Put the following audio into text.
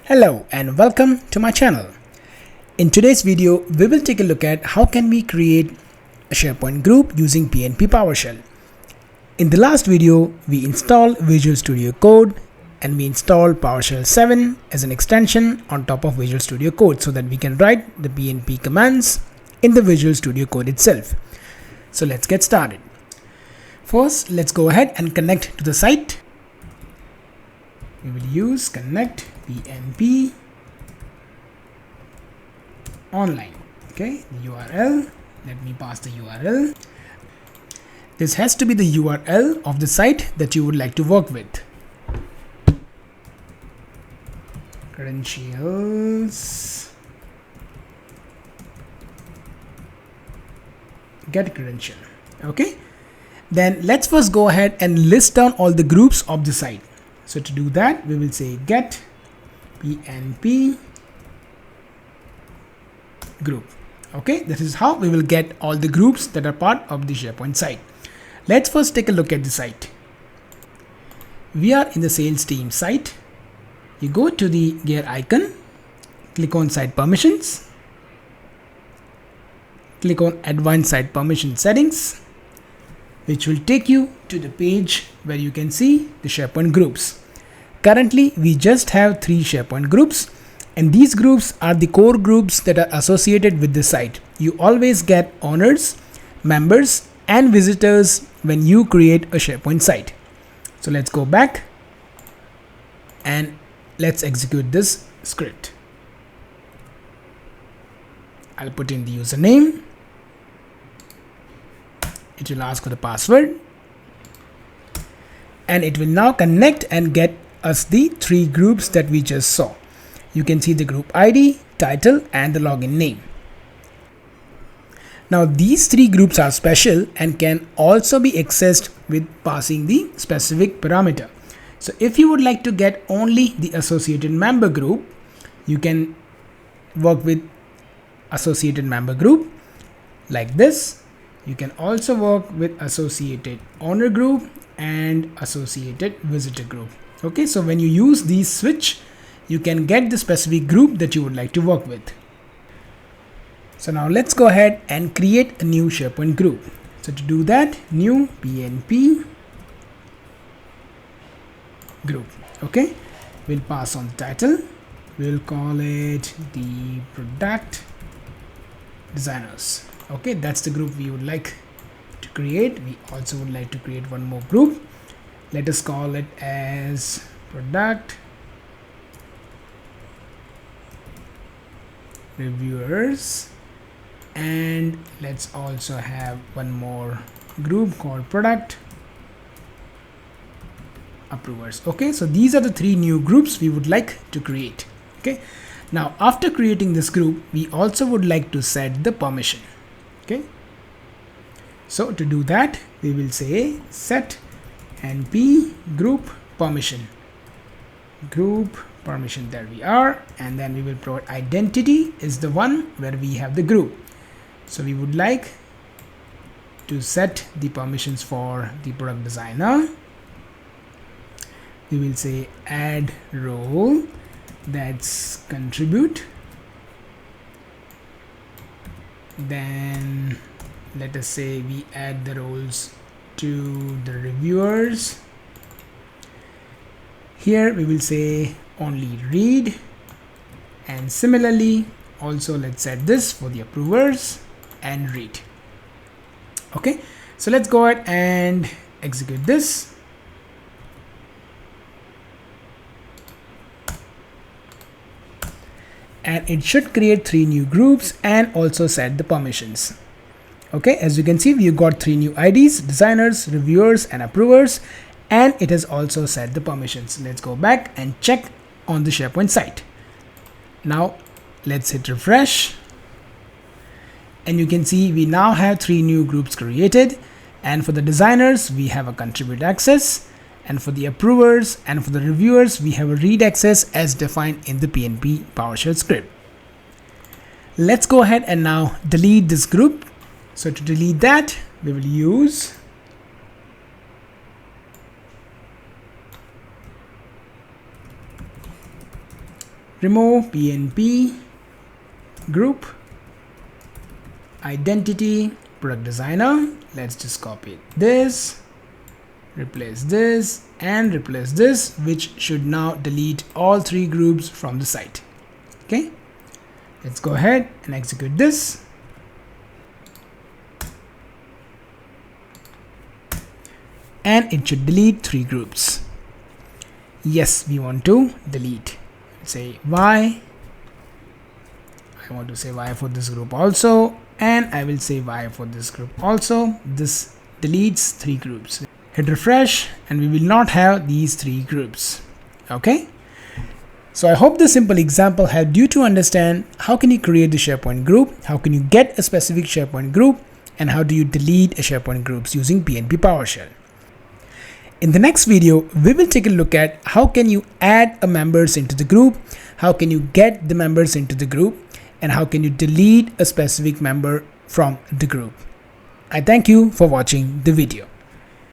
Hello and welcome to my channel. In today's video, we will take a look at how can we create a SharePoint group using PnP PowerShell. In the last video, we installed Visual Studio Code and we installed PowerShell 7 as an extension on top of Visual Studio Code so that we can write the PnP commands in the Visual Studio Code itself. So let's get started. First, let's go ahead and connect to the site. We will use connect PnP Online. Okay, the URL. Let me pass the URL. This has to be the URL of the site that you would like to work with. Credentials. Get credential. Okay. Then let's first go ahead and list down all the groups of the site. So to do that, we will say get PnP group. Okay, this is how we will get all the groups that are part of the SharePoint site. Let's first take a look at the site. We are in the sales team site. You go to the gear icon, click on site permissions, click on advanced site permission settings, which will take you to the page where you can see the SharePoint groups. Currently, we just have 3 SharePoint groups, and these groups are the core groups that are associated with the site. You always get owners, members, and visitors when you create a SharePoint site. So let's go back and let's execute this script. I'll put in the username. It will ask for the password, and it will now connect and get us the 3 groups that we just saw. You can see the group ID, title, and the login name. Now these 3 groups are special and can also be accessed with passing the specific parameter. So if you would like to get only the associated member group, you can work with associated member group like this. You can also work with associated owner group and associated visitor group. Okay, so when you use these switch, you can get the specific group that you would like to work with. So now let's go ahead and create a new SharePoint group. So to do that, new PnP group. Okay, we'll pass on the title. We'll call it the product designers. Okay, that's the group we would like to create. We also would like to create one more group. Let us call it as product reviewers, and let's also have one more group called product approvers. Okay, so these are the 3 new groups we would like to create. Okay, now after creating this group, we also would like to set the permission. Okay, so to do that, we will say set np group permission. There we are, and then we will provide identity is the one where we have the group. So we would like to set the permissions for the product designer. We will say add role, that's contribute. Then let us say we add the roles to the reviewers. Here we will say only read, and similarly also let's set this for the approvers and read. Okay, so let's go ahead and execute this. And it should create 3 new groups and also set the permissions. Okay, as you can see, we've got 3 new IDs, designers, reviewers, and approvers, and it has also set the permissions. Let's go back and check on the SharePoint site. Now let's hit refresh, and you can see we now have 3 new groups created, and for the designers we have a contribute access, and for the approvers and for the reviewers we have a read access as defined in the PnP PowerShell script. Let's go ahead and now delete this group. So to delete that, we will use remove PnP group identity product designer. Let's just copy this, replace this, and replace this, which should now delete all 3 groups from the site. Okay, let's go ahead and execute this. And it should delete 3 groups. Yes, we want to delete. Say Y. I want to say Y for this group also, and I will say Y for this group also. This deletes 3 groups. Hit refresh and we will not have these 3 groups. Okay, so I hope this simple example helped you to understand how can you create the SharePoint group, how can you get a specific SharePoint group, and how do you delete a SharePoint groups using PnP PowerShell. In the next video, we will take a look at how can you add a members into the group, how can you get the members into the group, and how can you delete a specific member from the group. I thank you for watching the video.